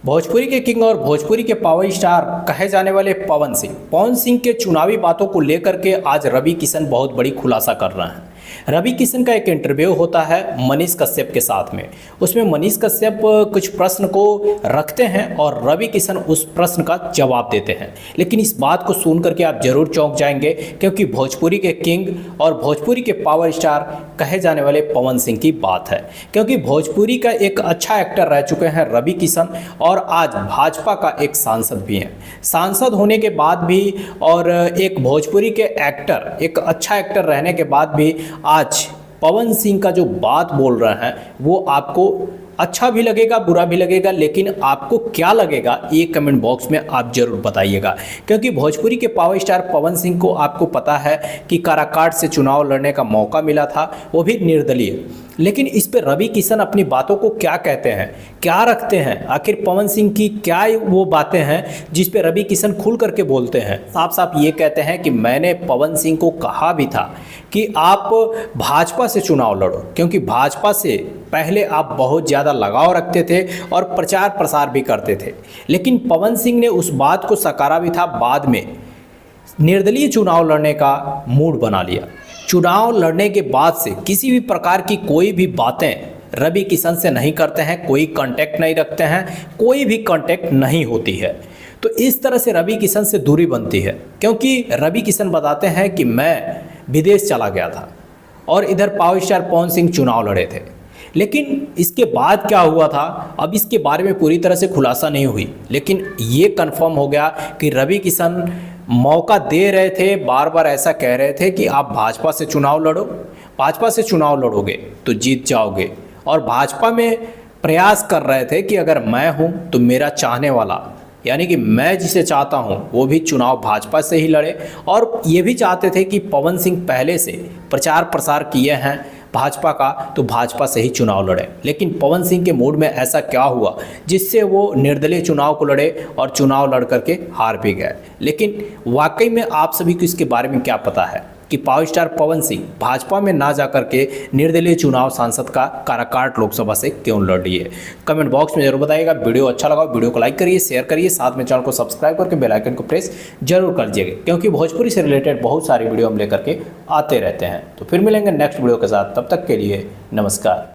भोजपुरी के किंग और भोजपुरी के पावर स्टार कहे जाने वाले पवन सिंह के चुनावी बातों को लेकर के आज रवि किशन बहुत बड़ी खुलासा कर रहे हैं। रवि किशन का एक इंटरव्यू होता है मनीष कश्यप के साथ में। उसमें मनीष कश्यप कुछ प्रश्न को रखते हैं और रवि किशन उस प्रश्न का जवाब देते हैं। लेकिन इस बात को सुन करके आप जरूर चौंक जाएंगे, क्योंकि भोजपुरी के किंग और भोजपुरी के पावर स्टार कहे जाने वाले पवन सिंह की बात है। क्योंकि भोजपुरी का एक अच्छा एक्टर रह चुके हैं रवि किशन और आज भाजपा का एक सांसद भी हैं। सांसद होने के बाद भी और एक भोजपुरी के एक्टर, एक अच्छा एक्टर रहने के बाद भी आज पवन सिंह का जो बात बोल रहे हैं वो आपको अच्छा भी लगेगा, बुरा भी लगेगा, लेकिन आपको क्या लगेगा ये कमेंट बॉक्स में आप जरूर बताइएगा। क्योंकि भोजपुरी के पावर स्टार पवन सिंह को आपको पता है कि काराकाट से चुनाव लड़ने का मौका मिला था, वो भी निर्दलीय। लेकिन इस पे रवि किशन अपनी बातों को क्या कहते हैं, क्या रखते हैं, आखिर पवन सिंह की क्या वो बातें हैं जिस पे रवि किशन खुल करके बोलते हैं। साफ साफ ये कहते हैं कि मैंने पवन सिंह को कहा भी था कि आप भाजपा से चुनाव लड़ो, क्योंकि भाजपा से पहले आप बहुत ज़्यादा लगाव रखते थे और प्रचार प्रसार भी करते थे। लेकिन पवन सिंह ने उस बात को सकारा भी था, बाद में निर्दलीय चुनाव लड़ने का मूड बना लिया। चुनाव लड़ने के बाद से किसी भी प्रकार की कोई भी बातें रवि किशन से नहीं करते हैं, कोई कांटेक्ट नहीं रखते हैं, कोई भी कांटेक्ट नहीं होती है। तो इस तरह से रवि किशन से दूरी बनती है, क्योंकि रवि किशन बताते हैं कि मैं विदेश चला गया था और इधर पावर स्टार पवन सिंह चुनाव लड़े थे। लेकिन इसके बाद क्या हुआ था, अब इसके बारे में पूरी तरह से खुलासा नहीं हुई, लेकिन ये कंफर्म हो गया कि रवि किशन मौका दे रहे थे, बार बार ऐसा कह रहे थे कि आप भाजपा से चुनाव लड़ो, भाजपा से चुनाव लड़ोगे तो जीत जाओगे। और भाजपा में प्रयास कर रहे थे कि अगर मैं हूँ तो मेरा चाहने वाला, यानी कि मैं जिसे चाहता हूं वो भी चुनाव भाजपा से ही लड़े। और ये भी चाहते थे कि पवन सिंह पहले से प्रचार प्रसार किए हैं भाजपा का, तो भाजपा से ही चुनाव लड़े। लेकिन पवन सिंह के मूड में ऐसा क्या हुआ जिससे वो निर्दलीय चुनाव को लड़े और चुनाव लड़ करके हार भी गए। लेकिन वाकई में आप सभी को इसके बारे में क्या पता है कि पावर स्टार पवन सिंह भाजपा में ना जाकर के निर्दलीय चुनाव सांसद का काराकाट लोकसभा से क्यों लड़ रही है? कमेंट बॉक्स में जरूर बताइएगा। वीडियो अच्छा लगा वीडियो को लाइक करिए, शेयर करिए, साथ में चैनल को सब्सक्राइब करके बेल आइकन को प्रेस जरूर कर दीजिएगा, क्योंकि भोजपुरी से रिलेटेड बहुत सारी वीडियो हम लेकर के आते रहते हैं। तो फिर मिलेंगे नेक्स्ट वीडियो के साथ, तब तक के लिए नमस्कार।